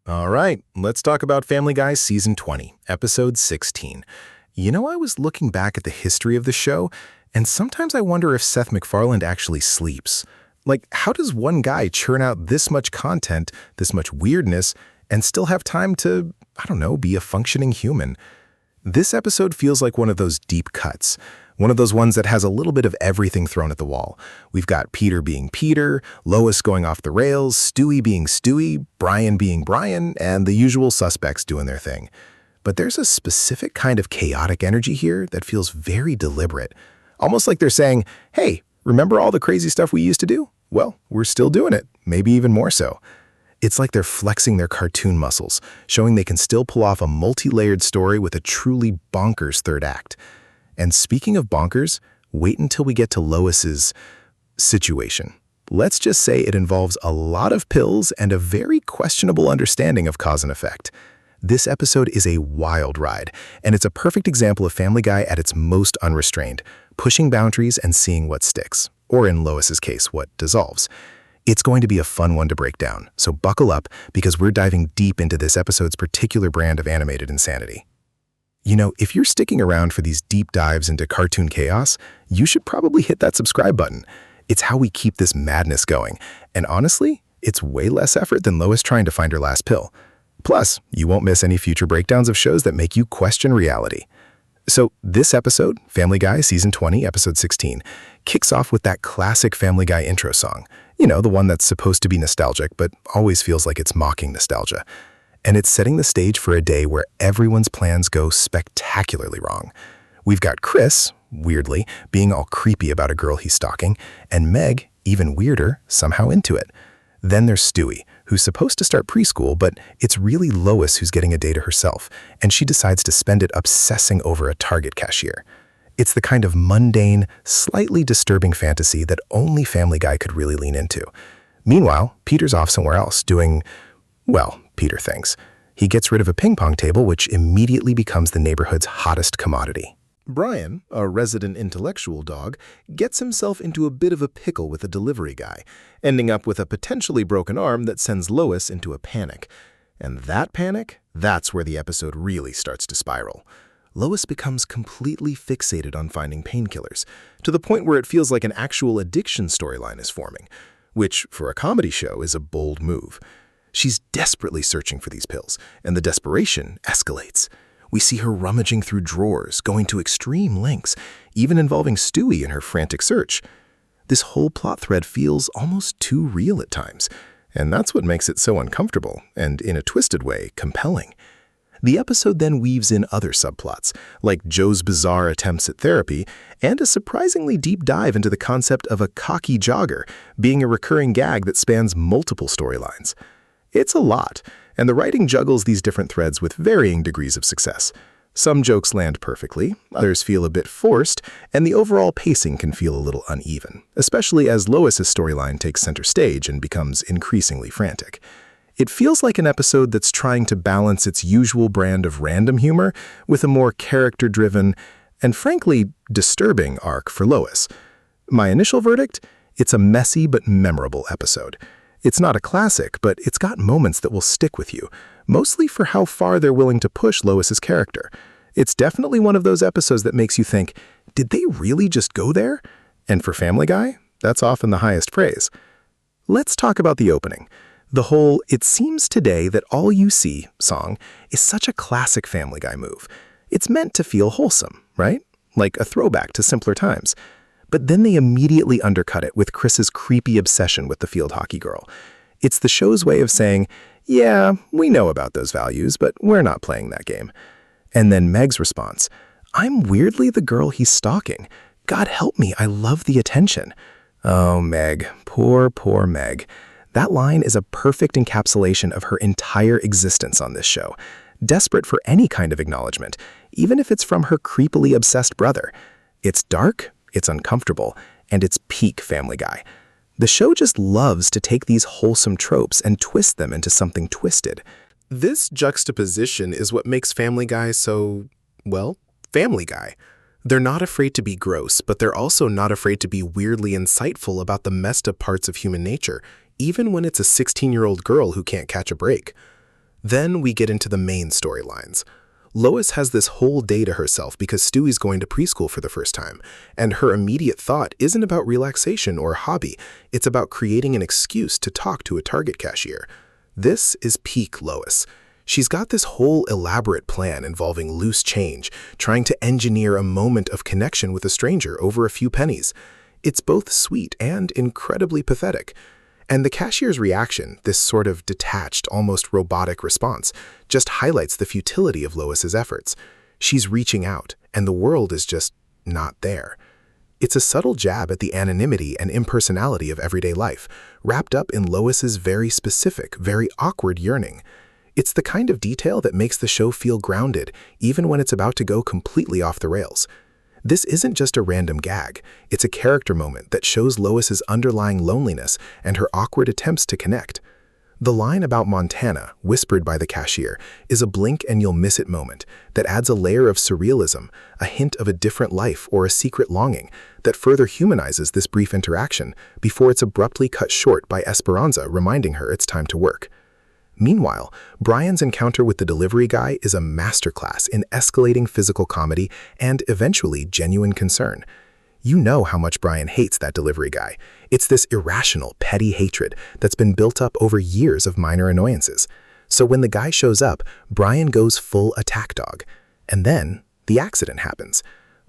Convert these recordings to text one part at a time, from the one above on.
All right, let's talk about Family Guy Season 20, Episode 16. I was looking back at the history of the show, and sometimes I wonder if Seth MacFarlane actually sleeps. Like, how does one guy churn out this much content, this much weirdness, and still have time to, be a functioning human? This episode feels like one of those deep cuts. One of those ones that has a little bit of everything thrown at the wall. We've got Peter being Peter, Lois going off the rails, Stewie being Stewie, Brian being Brian, and the usual suspects doing their thing. But there's a specific kind of chaotic energy here that feels very deliberate. Almost like they're saying, hey, remember all the crazy stuff we used to do? Well, we're still doing it, maybe even more so. It's like they're flexing their cartoon muscles, showing they can still pull off a multi-layered story with a truly bonkers third act. And speaking of bonkers, wait until we get to Lois's situation. Let's just say it involves a lot of pills and a very questionable understanding of cause and effect. This episode is a wild ride, and it's a perfect example of Family Guy at its most unrestrained, pushing boundaries and seeing what sticks, or in Lois's case, what dissolves. It's going to be a fun one to break down, so buckle up because we're diving deep into this episode's particular brand of animated insanity. If you're sticking around for these deep dives into cartoon chaos, you should probably hit that subscribe button. It's how we keep this madness going. And honestly, it's way less effort than Lois trying to find her last pill. Plus, you won't miss any future breakdowns of shows that make you question reality. So this episode, Family Guy Season 20, Episode 16, kicks off with that classic Family Guy intro song. The one that's supposed to be nostalgic, but always feels like it's mocking nostalgia. And it's setting the stage for a day where everyone's plans go spectacularly wrong. We've got Chris, weirdly, being all creepy about a girl he's stalking, and Meg, even weirder, somehow into it. Then there's Stewie, who's supposed to start preschool, but it's really Lois who's getting a day to herself, and she decides to spend it obsessing over a Target cashier. It's the kind of mundane, slightly disturbing fantasy that only Family Guy could really lean into. Meanwhile, Peter's off somewhere else doing, Peter thinks. He gets rid of a ping-pong table, which immediately becomes the neighborhood's hottest commodity. Brian, a resident intellectual dog, gets himself into a bit of a pickle with a delivery guy, ending up with a potentially broken arm that sends Lois into a panic. And that panic, that's where the episode really starts to spiral. Lois becomes completely fixated on finding painkillers, to the point where it feels like an actual addiction storyline is forming, which, for a comedy show, is a bold move. She's desperately searching for these pills, and the desperation escalates. We see her rummaging through drawers, going to extreme lengths, even involving Stewie in her frantic search. This whole plot thread feels almost too real at times, and that's what makes it so uncomfortable, and in a twisted way, compelling. The episode then weaves in other subplots, like Joe's bizarre attempts at therapy, and a surprisingly deep dive into the concept of a cocky jogger being a recurring gag that spans multiple storylines. It's a lot, and the writing juggles these different threads with varying degrees of success. Some jokes land perfectly, others feel a bit forced, and the overall pacing can feel a little uneven, especially as Lois's storyline takes center stage and becomes increasingly frantic. It feels like an episode that's trying to balance its usual brand of random humor with a more character-driven and, frankly, disturbing arc for Lois. My initial verdict? It's a messy but memorable episode. It's not a classic, but it's got moments that will stick with you, mostly for how far they're willing to push Lois's character. It's definitely one of those episodes that makes you think, did they really just go there? And for Family Guy, that's often the highest praise. Let's talk about the opening. The whole "it seems today that all you see" song is such a classic Family Guy move. It's meant to feel wholesome, right? Like a throwback to simpler times. But then they immediately undercut it with Chris's creepy obsession with the field hockey girl. It's the show's way of saying, yeah, we know about those values, but we're not playing that game. And then Meg's response, I'm weirdly the girl he's stalking. God help me, I love the attention. Oh, Meg, poor Meg. That line is a perfect encapsulation of her entire existence on this show. Desperate for any kind of acknowledgement, even if it's from her creepily obsessed brother. It's dark, it's uncomfortable, and it's peak Family Guy. The show just loves to take these wholesome tropes and twist them into something twisted. This juxtaposition is what makes Family Guy so, Family Guy. They're not afraid to be gross, but they're also not afraid to be weirdly insightful about the messed up parts of human nature, even when it's a 16-year-old girl who can't catch a break. Then we get into the main storylines. Lois has this whole day to herself because Stewie's going to preschool for the first time, and her immediate thought isn't about relaxation or hobby, it's about creating an excuse to talk to a Target cashier. This is peak Lois. She's got this whole elaborate plan involving loose change, trying to engineer a moment of connection with a stranger over a few pennies. It's both sweet and incredibly pathetic. And the cashier's reaction, this sort of detached, almost robotic response, just highlights the futility of Lois's efforts. She's reaching out, and the world is just not there. It's a subtle jab at the anonymity and impersonality of everyday life, wrapped up in Lois's very specific, very awkward yearning. It's the kind of detail that makes the show feel grounded, even when it's about to go completely off the rails. This isn't just a random gag, it's a character moment that shows Lois's underlying loneliness and her awkward attempts to connect. The line about Montana, whispered by the cashier, is a blink and you'll miss it moment that adds a layer of surrealism, a hint of a different life or a secret longing that further humanizes this brief interaction before it's abruptly cut short by Esperanza reminding her it's time to work. Meanwhile, Brian's encounter with the delivery guy is a masterclass in escalating physical comedy and, eventually, genuine concern. You know how much Brian hates that delivery guy. It's this irrational, petty hatred that's been built up over years of minor annoyances. So when the guy shows up, Brian goes full attack dog. And then, the accident happens.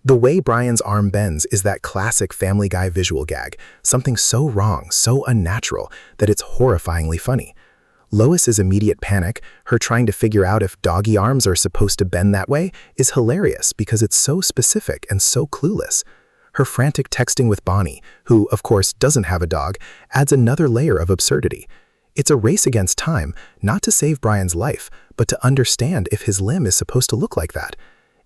The way Brian's arm bends is that classic Family Guy visual gag, something so wrong, so unnatural, that it's horrifyingly funny. Lois's immediate panic, her trying to figure out if doggy arms are supposed to bend that way, is hilarious because it's so specific and so clueless. Her frantic texting with Bonnie, who, of course, doesn't have a dog, adds another layer of absurdity. It's a race against time, not to save Brian's life, but to understand if his limb is supposed to look like that.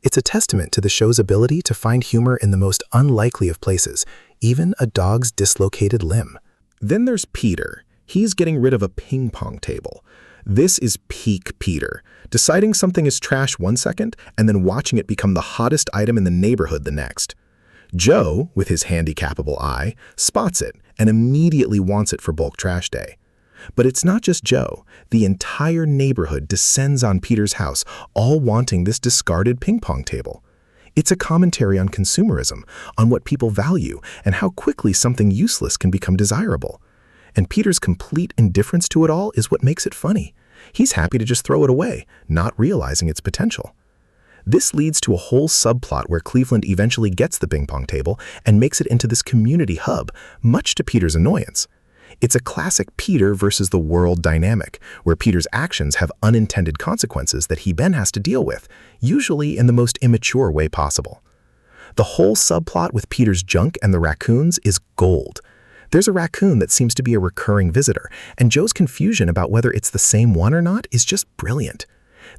It's a testament to the show's ability to find humor in the most unlikely of places, even a dog's dislocated limb. Then there's Peter. He's getting rid of a ping-pong table. This is peak Peter, deciding something is trash one second and then watching it become the hottest item in the neighborhood the next. Joe, with his handicapable eye, spots it and immediately wants it for bulk trash day. But it's not just Joe. The entire neighborhood descends on Peter's house, all wanting this discarded ping-pong table. It's a commentary on consumerism, on what people value, and how quickly something useless can become desirable. And Peter's complete indifference to it all is what makes it funny. He's happy to just throw it away, not realizing its potential. This leads to a whole subplot where Cleveland eventually gets the ping-pong table and makes it into this community hub, much to Peter's annoyance. It's a classic Peter versus the world dynamic, where Peter's actions have unintended consequences that he then has to deal with, usually in the most immature way possible. The whole subplot with Peter's junk and the raccoons is gold. There's a raccoon that seems to be a recurring visitor, and Joe's confusion about whether it's the same one or not is just brilliant.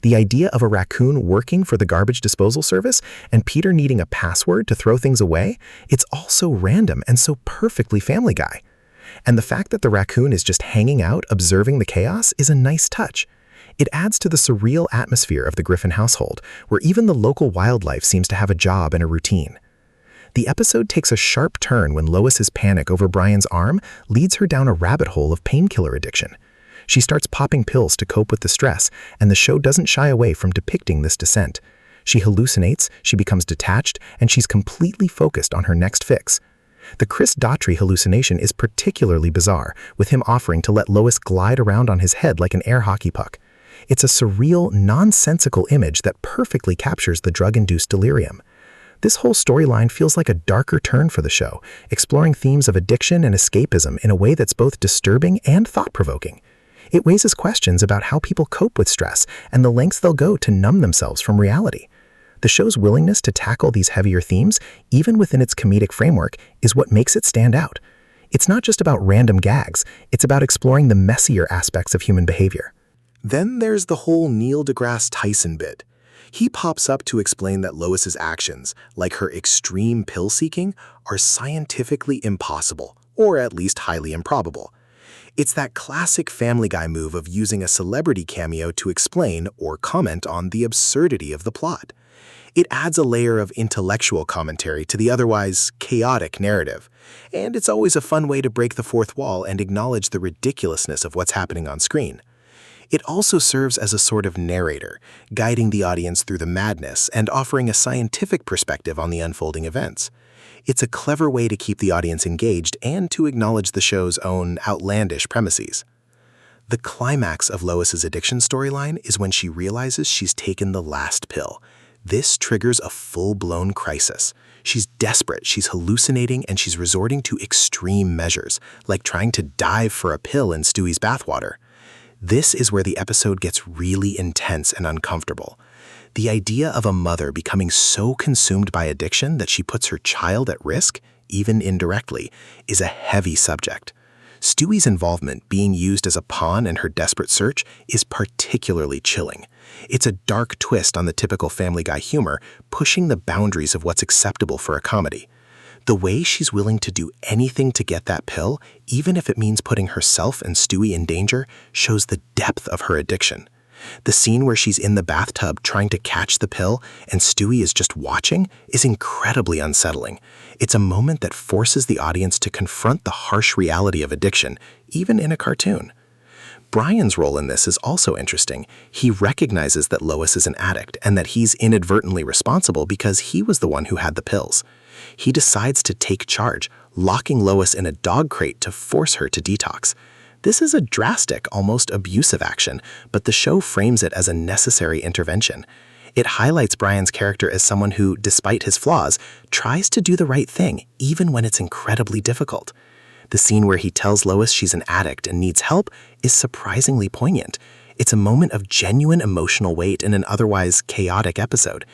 The idea of a raccoon working for the garbage disposal service and Peter needing a password to throw things away, it's all so random and so perfectly Family Guy. And the fact that the raccoon is just hanging out, observing the chaos, is a nice touch. It adds to the surreal atmosphere of the Griffin household, where even the local wildlife seems to have a job and a routine. The episode takes a sharp turn when Lois's panic over Brian's arm leads her down a rabbit hole of painkiller addiction. She starts popping pills to cope with the stress, and the show doesn't shy away from depicting this descent. She hallucinates, she becomes detached, and she's completely focused on her next fix. The Chris Daughtry hallucination is particularly bizarre, with him offering to let Lois glide around on his head like an air hockey puck. It's a surreal, nonsensical image that perfectly captures the drug-induced delirium. This whole storyline feels like a darker turn for the show, exploring themes of addiction and escapism in a way that's both disturbing and thought-provoking. It raises questions about how people cope with stress and the lengths they'll go to numb themselves from reality. The show's willingness to tackle these heavier themes, even within its comedic framework, is what makes it stand out. It's not just about random gags, it's about exploring the messier aspects of human behavior. Then there's the whole Neil deGrasse Tyson bit. He pops up to explain that Lois's actions, like her extreme pill-seeking, are scientifically impossible, or at least highly improbable. It's that classic Family Guy move of using a celebrity cameo to explain or comment on the absurdity of the plot. It adds a layer of intellectual commentary to the otherwise chaotic narrative, and it's always a fun way to break the fourth wall and acknowledge the ridiculousness of what's happening on screen. It also serves as a sort of narrator, guiding the audience through the madness and offering a scientific perspective on the unfolding events. It's a clever way to keep the audience engaged and to acknowledge the show's own outlandish premises. The climax of Lois's addiction storyline is when she realizes she's taken the last pill. This triggers a full-blown crisis. She's desperate, she's hallucinating, and she's resorting to extreme measures, like trying to dive for a pill in Stewie's bathwater. This is where the episode gets really intense and uncomfortable. The idea of a mother becoming so consumed by addiction that she puts her child at risk, even indirectly, is a heavy subject. Stewie's involvement, being used as a pawn in her desperate search, is particularly chilling. It's a dark twist on the typical Family Guy humor, pushing the boundaries of what's acceptable for a comedy. The way she's willing to do anything to get that pill, even if it means putting herself and Stewie in danger, shows the depth of her addiction. The scene where she's in the bathtub trying to catch the pill and Stewie is just watching is incredibly unsettling. It's a moment that forces the audience to confront the harsh reality of addiction, even in a cartoon. Brian's role in this is also interesting. He recognizes that Lois is an addict and that he's inadvertently responsible because he was the one who had the pills. He decides to take charge, locking Lois in a dog crate to force her to detox. This is a drastic, almost abusive action, but the show frames it as a necessary intervention. It highlights Brian's character as someone who, despite his flaws, tries to do the right thing, even when it's incredibly difficult. The scene where he tells Lois she's an addict and needs help is surprisingly poignant. It's a moment of genuine emotional weight in an otherwise chaotic episode.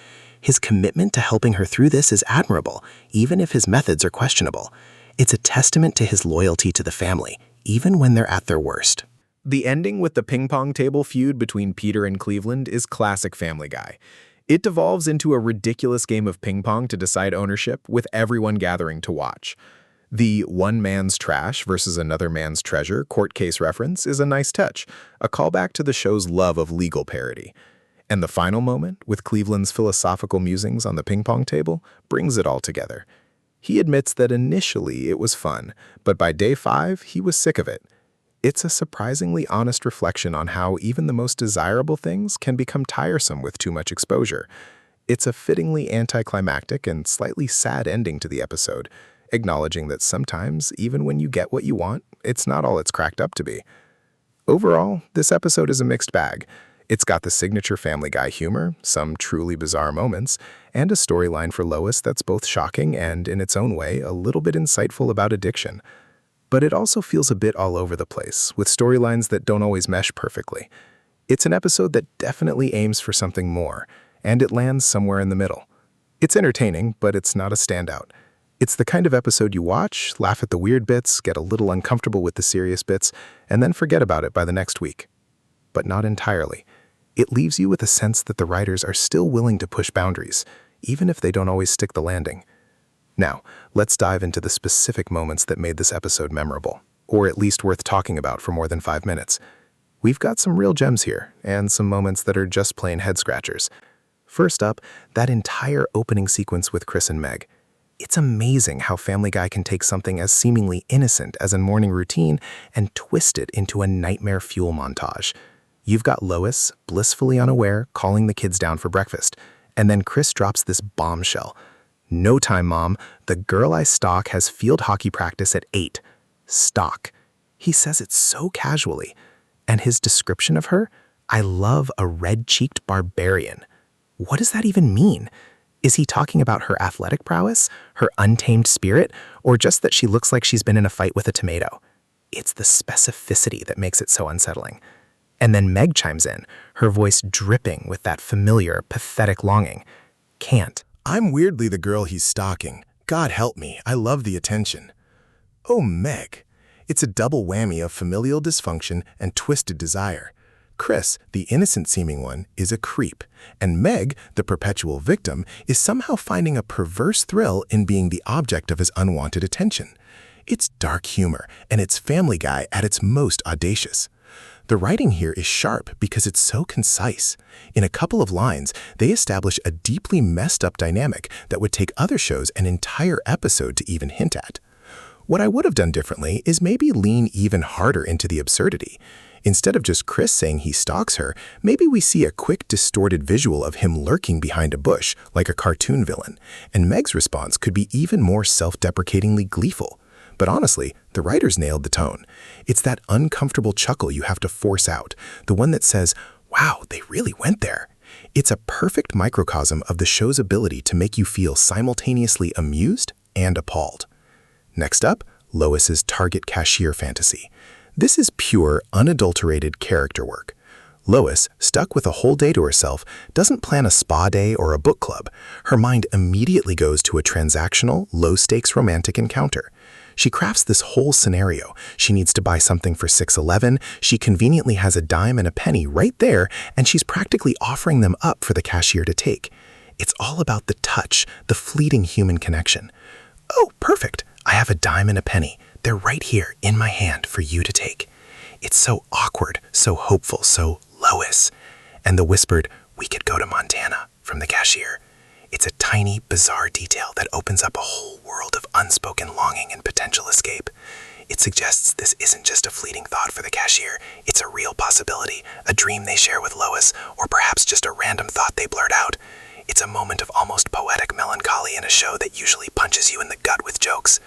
His commitment to helping her through this is admirable, even if his methods are questionable. It's a testament to his loyalty to the family, even when they're at their worst. The ending with the ping-pong table feud between Peter and Cleveland is classic Family Guy. It devolves into a ridiculous game of ping-pong to decide ownership, with everyone gathering to watch. The one man's trash versus another man's treasure court case reference is a nice touch, a callback to the show's love of legal parody. And the final moment, with Cleveland's philosophical musings on the ping-pong table, brings it all together. He admits that initially it was fun, but by day 5, he was sick of it. It's a surprisingly honest reflection on how even the most desirable things can become tiresome with too much exposure. It's a fittingly anticlimactic and slightly sad ending to the episode, acknowledging that sometimes, even when you get what you want, it's not all it's cracked up to be. Overall, this episode is a mixed bag. It's got the signature Family Guy humor, some truly bizarre moments, and a storyline for Lois that's both shocking and, in its own way, a little bit insightful about addiction. But it also feels a bit all over the place, with storylines that don't always mesh perfectly. It's an episode that definitely aims for something more, and it lands somewhere in the middle. It's entertaining, but it's not a standout. It's the kind of episode you watch, laugh at the weird bits, get a little uncomfortable with the serious bits, and then forget about it by the next week. But not entirely. It leaves you with a sense that the writers are still willing to push boundaries, even if they don't always stick the landing. Now, let's dive into the specific moments that made this episode memorable, or at least worth talking about for more than 5 minutes. We've got some real gems here, and some moments that are just plain head-scratchers. First up, that entire opening sequence with Chris and Meg. It's amazing how Family Guy can take something as seemingly innocent as a morning routine and twist it into a nightmare fuel montage. You've got Lois, blissfully unaware, calling the kids down for breakfast, and then Chris drops this bombshell. "No time, Mom. The girl I stalk has field hockey practice at 8. Stalk." He says it so casually. And his description of her? "I love a red-cheeked barbarian." What does that even mean? Is he talking about her athletic prowess, her untamed spirit, or just that she looks like she's been in a fight with a tomato? It's the specificity that makes it so unsettling. And then Meg chimes in, her voice dripping with that familiar, pathetic longing. "Can't. I'm weirdly the girl he's stalking. God help me, I love the attention." Oh, Meg. It's a double whammy of familial dysfunction and twisted desire. Chris, the innocent-seeming one, is a creep, and Meg, the perpetual victim, is somehow finding a perverse thrill in being the object of his unwanted attention. It's dark humor, and it's Family Guy at its most audacious. The writing here is sharp because it's so concise. In a couple of lines, they establish a deeply messed up dynamic that would take other shows an entire episode to even hint at. What I would have done differently is maybe lean even harder into the absurdity. Instead of just Chris saying he stalks her, maybe we see a quick distorted visual of him lurking behind a bush like a cartoon villain, and Meg's response could be even more self-deprecatingly gleeful. But honestly, the writers nailed the tone. It's that uncomfortable chuckle you have to force out, the one that says, "Wow, they really went there." It's a perfect microcosm of the show's ability to make you feel simultaneously amused and appalled. Next up, Lois's target cashier fantasy. This is pure, unadulterated character work. Lois, stuck with a whole day to herself, doesn't plan a spa day or a book club. Her mind immediately goes to a transactional, low-stakes romantic encounter. She crafts this whole scenario. She needs to buy something for $6.11, she conveniently has a dime and a penny right there, and she's practically offering them up for the cashier to take. It's all about the touch, the fleeting human connection. "Oh, perfect. I have a dime and a penny. They're right here in my hand for you to take." It's so awkward, so hopeful, so Lois. And the whispered, "We could go to Montana," from the cashier. It's a tiny, bizarre detail that opens up a whole world of unspoken longing and potential escape. It suggests this isn't just a fleeting thought for the cashier, it's a real possibility, a dream they share with Lois, or perhaps just a random thought they blurt out. It's a moment of almost poetic melancholy in a show that usually punches you in the gut with jokes.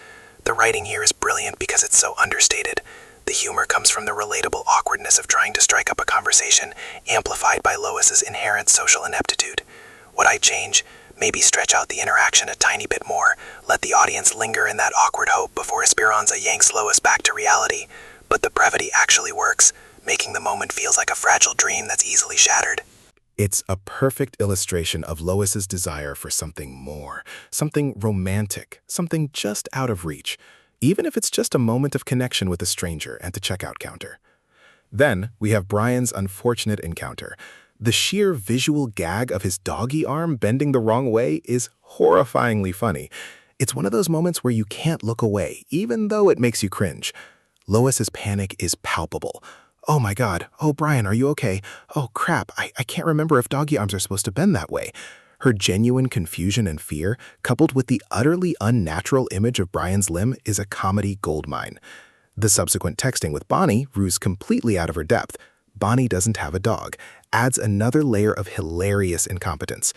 The writing here is brilliant because it's so understated. The humor comes from the relatable awkwardness of trying to strike up a conversation, amplified by Lois's inherent social ineptitude. What I'd change? Maybe stretch out the interaction a tiny bit more, let the audience linger in that awkward hope before Esperanza yanks Lois back to reality. But the brevity actually works, making the moment feels like a fragile dream that's easily shattered. It's a perfect illustration of Lois's desire for something more, something romantic, something just out of reach, even if it's just a moment of connection with a stranger at the checkout counter. Then we have Brian's unfortunate encounter. The sheer visual gag of his doggy arm bending the wrong way is horrifyingly funny. It's one of those moments where you can't look away, even though it makes you cringe. Lois's panic is palpable. "Oh my God, oh Brian, are you okay? Oh crap, I can't remember if doggy arms are supposed to bend that way." Her genuine confusion and fear, coupled with the utterly unnatural image of Brian's limb, is a comedy goldmine. The subsequent texting with Bonnie rues completely out of her depth. Bonnie doesn't have a dog, adds another layer of hilarious incompetence.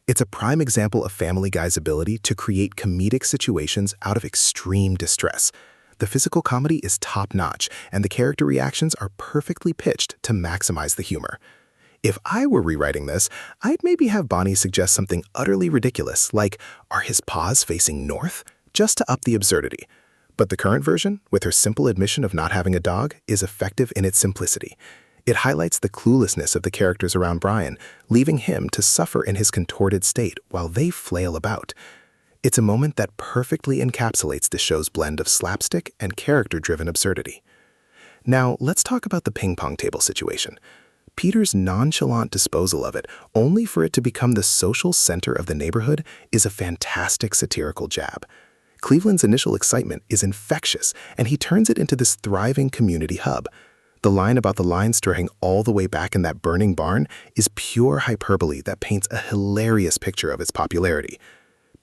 It's a prime example of Family Guy's ability to create comedic situations out of extreme distress. The physical comedy is top-notch, and the character reactions are perfectly pitched to maximize the humor. If I were rewriting this, I'd maybe have Bonnie suggest something utterly ridiculous, like, "Are his paws facing north?" just to up the absurdity. But the current version, with her simple admission of not having a dog, is effective in its simplicity. It highlights the cluelessness of the characters around Brian, leaving him to suffer in his contorted state while they flail about. It's a moment that perfectly encapsulates the show's blend of slapstick and character-driven absurdity. Now, let's talk about the ping-pong table situation. Peter's nonchalant disposal of it, only for it to become the social center of the neighborhood, is a fantastic satirical jab. Cleveland's initial excitement is infectious, and he turns it into this thriving community hub. The line about the line straying all the way back in that burning barn is pure hyperbole that paints a hilarious picture of its popularity.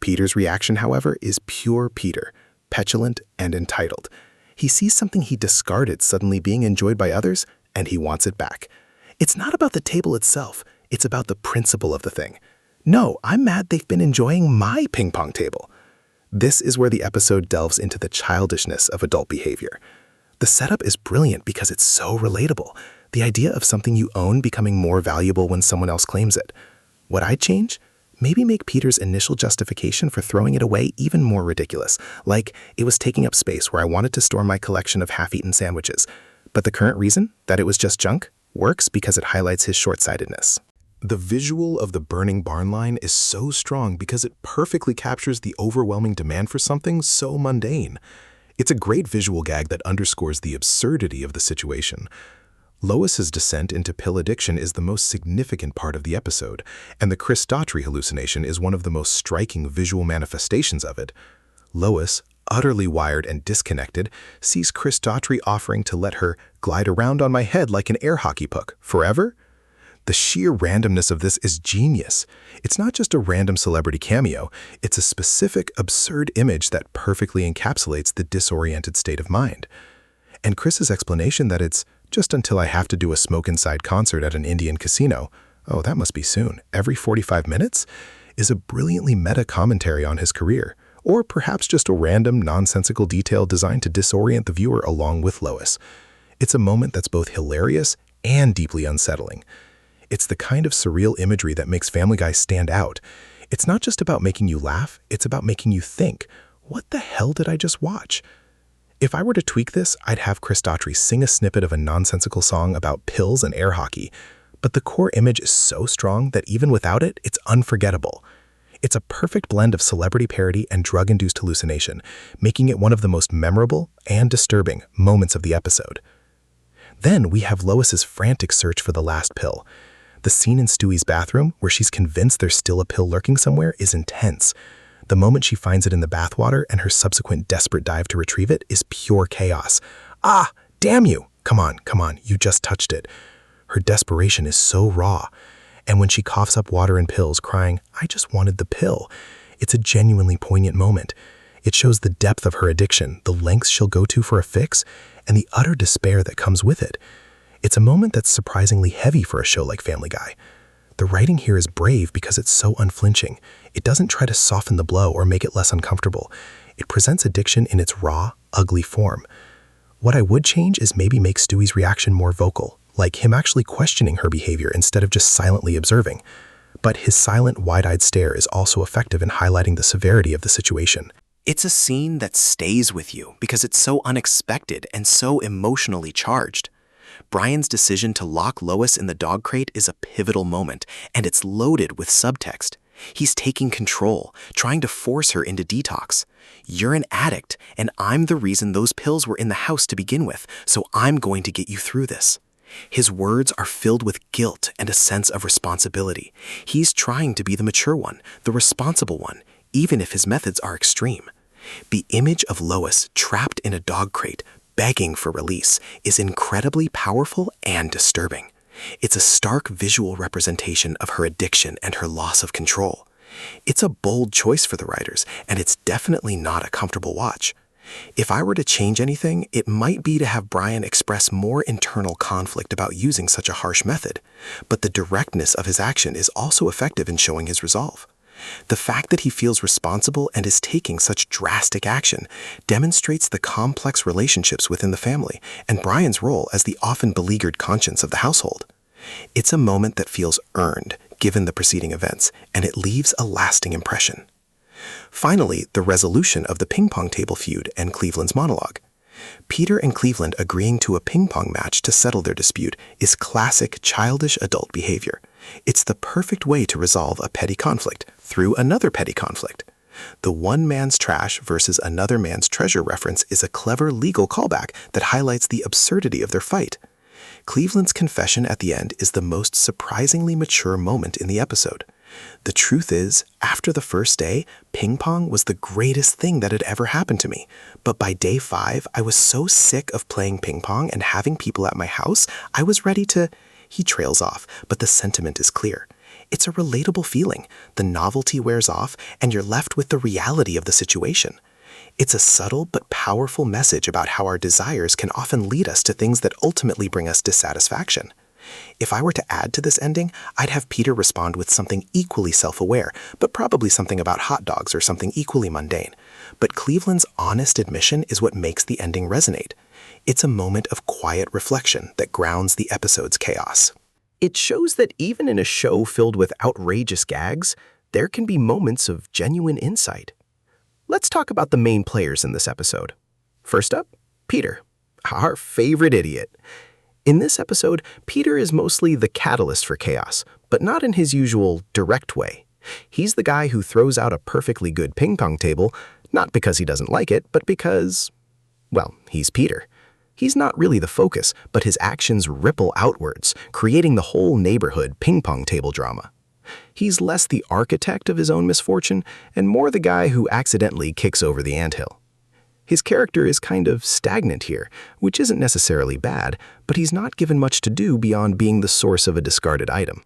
Peter's reaction, however, is pure Peter, petulant and entitled. He sees something he discarded suddenly being enjoyed by others, and he wants it back. It's not about the table itself, it's about the principle of the thing. "No, I'm mad they've been enjoying my ping-pong table." This is where the episode delves into the childishness of adult behavior. The setup is brilliant because it's so relatable. The idea of something you own becoming more valuable when someone else claims it. What I'd change? Maybe make Peter's initial justification for throwing it away even more ridiculous, like it was taking up space where I wanted to store my collection of half-eaten sandwiches. But the current reason, that it was just junk, works because it highlights his short-sightedness. The visual of the burning barn line is so strong because it perfectly captures the overwhelming demand for something so mundane. It's a great visual gag that underscores the absurdity of the situation. Lois's descent into pill addiction is the most significant part of the episode, and the Chris Daughtry hallucination is one of the most striking visual manifestations of it. Lois, utterly wired and disconnected, sees Chris Daughtry offering to let her glide around on my head like an air hockey puck forever. The sheer randomness of this is genius. It's not just a random celebrity cameo, it's a specific, absurd image that perfectly encapsulates the disoriented state of mind. And Chris's explanation that it's just until I have to do a smoke-inside concert at an Indian casino, oh, that must be soon, every 45 minutes, is a brilliantly meta commentary on his career, or perhaps just a random, nonsensical detail designed to disorient the viewer along with Lois. It's a moment that's both hilarious and deeply unsettling. It's the kind of surreal imagery that makes Family Guy stand out. It's not just about making you laugh, it's about making you think, what the hell did I just watch? If I were to tweak this, I'd have Chris Daughtry sing a snippet of a nonsensical song about pills and air hockey, but the core image is so strong that even without it, it's unforgettable. It's a perfect blend of celebrity parody and drug-induced hallucination, making it one of the most memorable and disturbing moments of the episode. Then we have Lois's frantic search for the last pill. The scene in Stewie's bathroom, where she's convinced there's still a pill lurking somewhere, is intense. The moment she finds it in the bathwater and her subsequent desperate dive to retrieve it is pure chaos. Ah, damn you! Come on, you just touched it. Her desperation is so raw. And when she coughs up water and pills, crying, I just wanted the pill, it's a genuinely poignant moment. It shows the depth of her addiction, the lengths she'll go to for a fix, and the utter despair that comes with it. It's a moment that's surprisingly heavy for a show like Family Guy. The writing here is brave because it's so unflinching. It doesn't try to soften the blow or make it less uncomfortable. It presents addiction in its raw, ugly form. What I would change is maybe make Stewie's reaction more vocal, like him actually questioning her behavior instead of just silently observing. But his silent, wide-eyed stare is also effective in highlighting the severity of the situation. It's a scene that stays with you because it's so unexpected and so emotionally charged. Brian's decision to lock Lois in the dog crate is a pivotal moment, and it's loaded with subtext. He's taking control, trying to force her into detox. You're an addict, and I'm the reason those pills were in the house to begin with, so I'm going to get you through this. His words are filled with guilt and a sense of responsibility. He's trying to be the mature one, the responsible one, even if his methods are extreme. The image of Lois trapped in a dog crate, begging for release, is incredibly powerful and disturbing. It's a stark visual representation of her addiction and her loss of control. It's a bold choice for the writers, and it's definitely not a comfortable watch. If I were to change anything, it might be to have Brian express more internal conflict about using such a harsh method, but the directness of his action is also effective in showing his resolve. The fact that he feels responsible and is taking such drastic action demonstrates the complex relationships within the family and Brian's role as the often beleaguered conscience of the household. It's a moment that feels earned, given the preceding events, and it leaves a lasting impression. Finally, the resolution of the ping-pong table feud and Cleveland's monologue. Peter and Cleveland agreeing to a ping-pong match to settle their dispute is classic childish adult behavior. It's the perfect way to resolve a petty conflict through another petty conflict. The one man's trash versus another man's treasure reference is a clever legal callback that highlights the absurdity of their fight. Cleveland's confession at the end is the most surprisingly mature moment in the episode. The truth is, after the first day, ping-pong was the greatest thing that had ever happened to me. But by day 5, I was so sick of playing ping-pong and having people at my house, I was ready to... He trails off, but the sentiment is clear. It's a relatable feeling. The novelty wears off, and you're left with the reality of the situation. It's a subtle but powerful message about how our desires can often lead us to things that ultimately bring us dissatisfaction. If I were to add to this ending, I'd have Peter respond with something equally self-aware, but probably something about hot dogs or something equally mundane. But Cleveland's honest admission is what makes the ending resonate. It's a moment of quiet reflection that grounds the episode's chaos. It shows that even in a show filled with outrageous gags, there can be moments of genuine insight. Let's talk about the main players in this episode. First up, Peter, our favorite idiot. In this episode, Peter is mostly the catalyst for chaos, but not in his usual direct way. He's the guy who throws out a perfectly good ping-pong table, not because he doesn't like it, but because, well, he's Peter. He's not really the focus, but his actions ripple outwards, creating the whole neighborhood ping-pong table drama. He's less the architect of his own misfortune and more the guy who accidentally kicks over the anthill. His character is kind of stagnant here, which isn't necessarily bad, but he's not given much to do beyond being the source of a discarded item.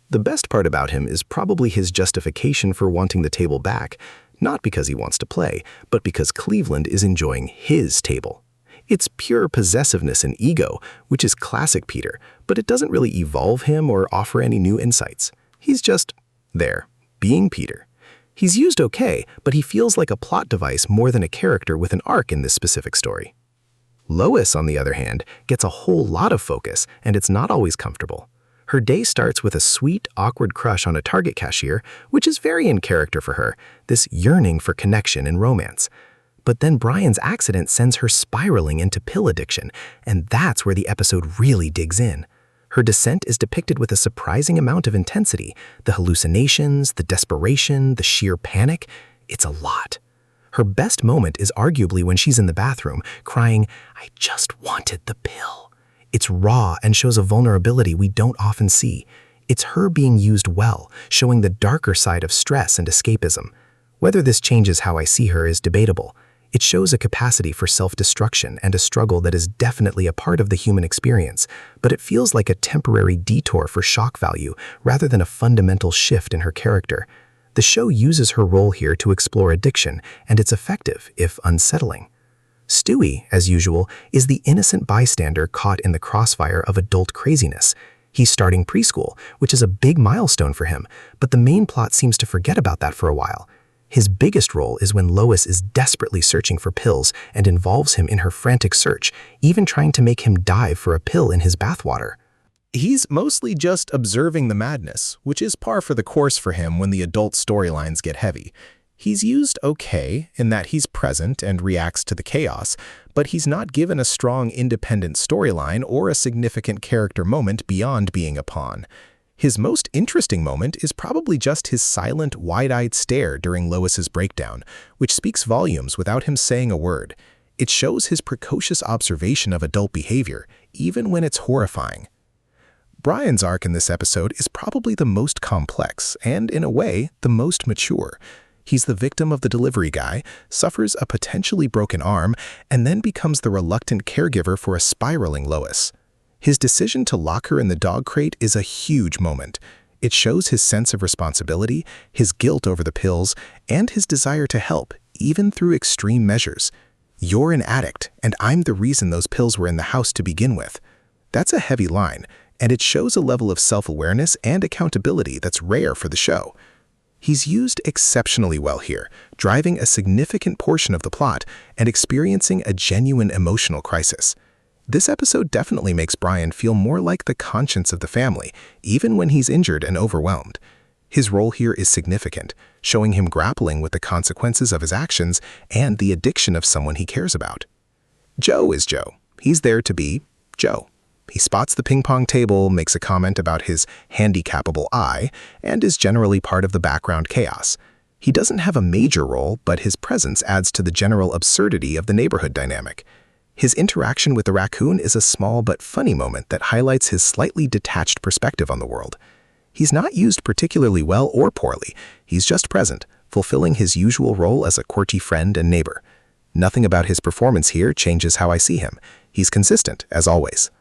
The best part about him is probably his justification for wanting the table back, not because he wants to play, but because Cleveland is enjoying his table. It's pure possessiveness and ego, which is classic Peter, but it doesn't really evolve him or offer any new insights. He's just there, being Peter. He's used okay, but he feels like a plot device more than a character with an arc in this specific story. Lois, on the other hand, gets a whole lot of focus, and it's not always comfortable. Her day starts with a sweet, awkward crush on a Target cashier, which is very in character for her, this yearning for connection and romance. But then Brian's accident sends her spiraling into pill addiction, and that's where the episode really digs in. Her descent is depicted with a surprising amount of intensity. The hallucinations, the desperation, the sheer panic, it's a lot. Her best moment is arguably when she's in the bathroom, crying, "I just wanted the pill." It's raw and shows a vulnerability we don't often see. It's her being used well, showing the darker side of stress and escapism. Whether this changes how I see her is debatable. It shows a capacity for self-destruction and a struggle that is definitely a part of the human experience, but it feels like a temporary detour for shock value rather than a fundamental shift in her character. The show uses her role here to explore addiction, and it's effective, if unsettling. Stewie, as usual, is the innocent bystander caught in the crossfire of adult craziness. He's starting preschool, which is a big milestone for him, but the main plot seems to forget about that for a while. His biggest role is when Lois is desperately searching for pills and involves him in her frantic search, even trying to make him dive for a pill in his bathwater. He's mostly just observing the madness, which is par for the course for him when the adult storylines get heavy. He's used okay in that he's present and reacts to the chaos, but he's not given a strong independent storyline or a significant character moment beyond being a pawn. His most interesting moment is probably just his silent, wide-eyed stare during Lois's breakdown, which speaks volumes without him saying a word. It shows his precocious observation of adult behavior, even when it's horrifying. Brian's arc in this episode is probably the most complex and, in a way, the most mature. He's the victim of the delivery guy, suffers a potentially broken arm, and then becomes the reluctant caregiver for a spiraling Lois. His decision to lock her in the dog crate is a huge moment. It shows his sense of responsibility, his guilt over the pills, and his desire to help, even through extreme measures. "You're an addict, and I'm the reason those pills were in the house to begin with." That's a heavy line, and it shows a level of self-awareness and accountability that's rare for the show. He's used exceptionally well here, driving a significant portion of the plot and experiencing a genuine emotional crisis. This episode definitely makes Brian feel more like the conscience of the family, even when he's injured and overwhelmed. His role here is significant, showing him grappling with the consequences of his actions and the addiction of someone he cares about. Joe is Joe. He's there to be Joe. He spots the ping-pong table, makes a comment about his handicapable eye, and is generally part of the background chaos. He doesn't have a major role, but his presence adds to the general absurdity of the neighborhood dynamic. His interaction with the raccoon is a small but funny moment that highlights his slightly detached perspective on the world. He's not used particularly well or poorly. He's just present, fulfilling his usual role as a quirky friend and neighbor. Nothing about his performance here changes how I see him. He's consistent, as always.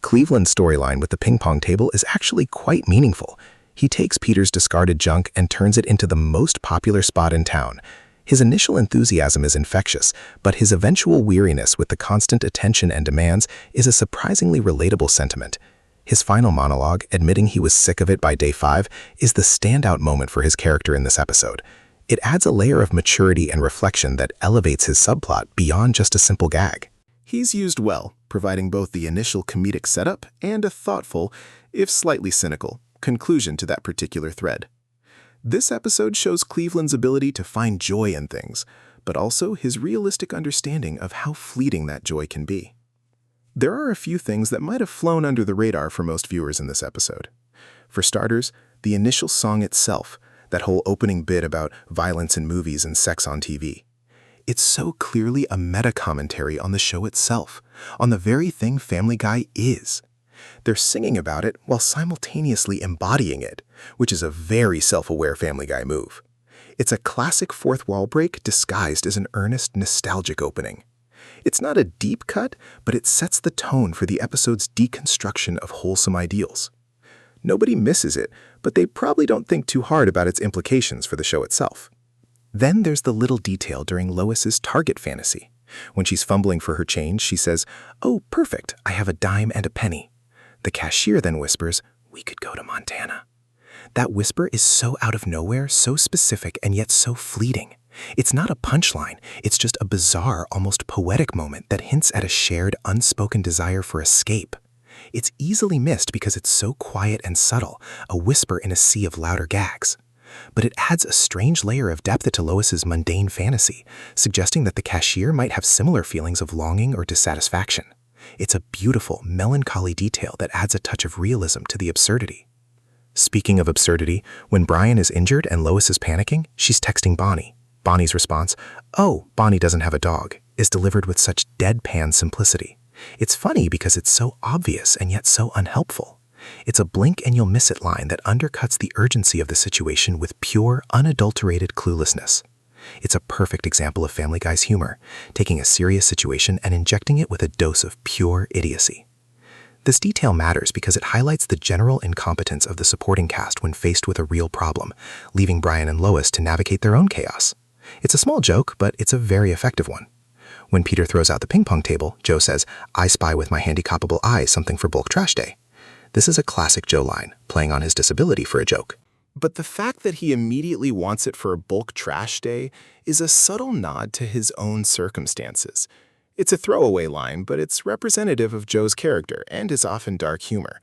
Cleveland's storyline with the ping-pong table is actually quite meaningful. He takes Peter's discarded junk and turns it into the most popular spot in town. His initial enthusiasm is infectious, but his eventual weariness with the constant attention and demands is a surprisingly relatable sentiment. His final monologue, admitting he was sick of it by day 5, is the standout moment for his character in this episode. It adds a layer of maturity and reflection that elevates his subplot beyond just a simple gag. He's used well, providing both the initial comedic setup and a thoughtful, if slightly cynical, conclusion to that particular thread. This episode shows Cleveland's ability to find joy in things, but also his realistic understanding of how fleeting that joy can be. There are a few things that might have flown under the radar for most viewers in this episode. For starters, the initial song itself, that whole opening bit about violence in movies and sex on TV. It's so clearly a meta-commentary on the show itself, on the very thing Family Guy is. They're singing about it while simultaneously embodying it, which is a very self-aware Family Guy move. It's a classic fourth wall break disguised as an earnest, nostalgic opening. It's not a deep cut, but it sets the tone for the episode's deconstruction of wholesome ideals. Nobody misses it, but they probably don't think too hard about its implications for the show itself. Then there's the little detail during Lois's Target fantasy. When she's fumbling for her change, she says, "Oh, perfect, I have a dime and a penny." The cashier then whispers, "We could go to Montana." That whisper is so out of nowhere, so specific, and yet so fleeting. It's not a punchline, it's just a bizarre, almost poetic moment that hints at a shared, unspoken desire for escape. It's easily missed because it's so quiet and subtle, a whisper in a sea of louder gags. But it adds a strange layer of depth to Lois's mundane fantasy, suggesting that the cashier might have similar feelings of longing or dissatisfaction. It's a beautiful, melancholy detail that adds a touch of realism to the absurdity. Speaking of absurdity, when Brian is injured and Lois is panicking, she's texting Bonnie. Bonnie's response, "Oh, Bonnie doesn't have a dog," is delivered with such deadpan simplicity. It's funny because it's so obvious and yet so unhelpful. It's a blink and you'll miss it line that undercuts the urgency of the situation with pure, unadulterated cluelessness. It's a perfect example of Family Guy's humor, taking a serious situation and injecting it with a dose of pure idiocy. This detail matters because it highlights the general incompetence of the supporting cast when faced with a real problem, leaving Brian and Lois to navigate their own chaos. It's a small joke, but it's a very effective one. When Peter throws out the ping-pong table, Joe says, "I spy with my handy-coppable eye something for bulk trash day." This is a classic Joe line, playing on his disability for a joke. But the fact that he immediately wants it for a bulk trash day is a subtle nod to his own circumstances. It's a throwaway line, but it's representative of Joe's character and his often dark humor.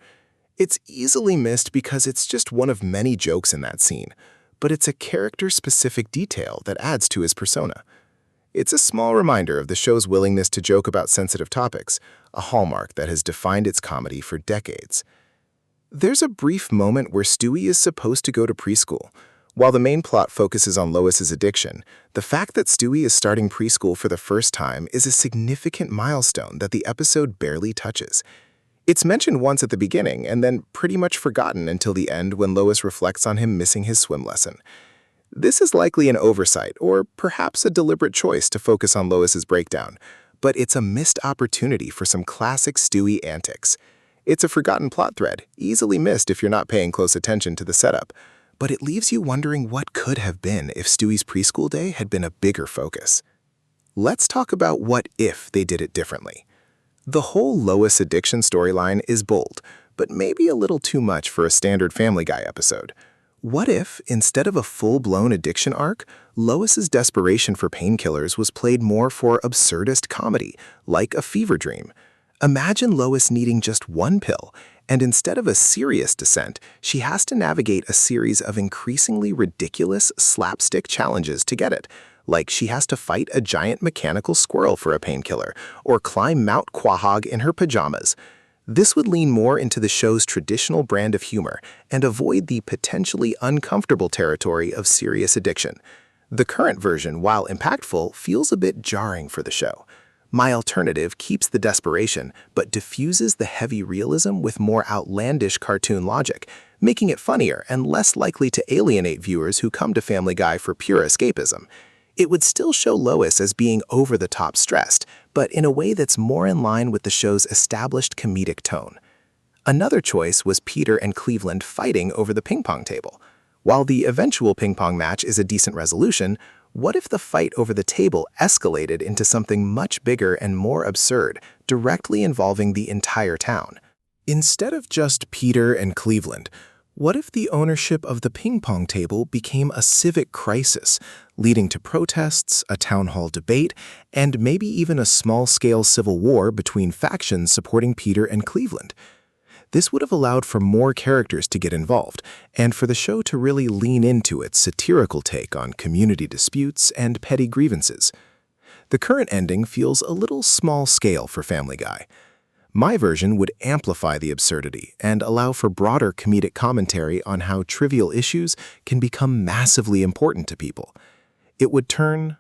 It's easily missed because it's just one of many jokes in that scene, but it's a character-specific detail that adds to his persona. It's a small reminder of the show's willingness to joke about sensitive topics, a hallmark that has defined its comedy for decades. There's a brief moment where Stewie is supposed to go to preschool. While the main plot focuses on Lois's addiction, the fact that Stewie is starting preschool for the first time is a significant milestone that the episode barely touches. It's mentioned once at the beginning and then pretty much forgotten until the end when Lois reflects on him missing his swim lesson. This is likely an oversight or perhaps a deliberate choice to focus on Lois's breakdown, but it's a missed opportunity for some classic Stewie antics. It's a forgotten plot thread, easily missed if you're not paying close attention to the setup, but it leaves you wondering what could have been if Stewie's preschool day had been a bigger focus. Let's talk about what if they did it differently. The whole Lois addiction storyline is bold, but maybe a little too much for a standard Family Guy episode. What if, instead of a full-blown addiction arc, Lois's desperation for painkillers was played more for absurdist comedy, like a fever dream? Imagine Lois needing just one pill, and instead of a serious descent, she has to navigate a series of increasingly ridiculous slapstick challenges to get it, like she has to fight a giant mechanical squirrel for a painkiller, or climb Mount Quahog in her pajamas. This would lean more into the show's traditional brand of humor and avoid the potentially uncomfortable territory of serious addiction. The current version, while impactful, feels a bit jarring for the show. My alternative keeps the desperation, but diffuses the heavy realism with more outlandish cartoon logic, making it funnier and less likely to alienate viewers who come to Family Guy for pure escapism. It would still show Lois as being over-the-top stressed, but in a way that's more in line with the show's established comedic tone. Another choice was Peter and Cleveland fighting over the ping-pong table. While the eventual ping-pong match is a decent resolution, what if the fight over the table escalated into something much bigger and more absurd, directly involving the entire town? Instead of just Peter and Cleveland, what if the ownership of the ping-pong table became a civic crisis, leading to protests, a town hall debate, and maybe even a small-scale civil war between factions supporting Peter and Cleveland? This would have allowed for more characters to get involved, and for the show to really lean into its satirical take on community disputes and petty grievances. The current ending feels a little small-scale for Family Guy. My version would amplify the absurdity and allow for broader comedic commentary on how trivial issues can become massively important to people. It would turn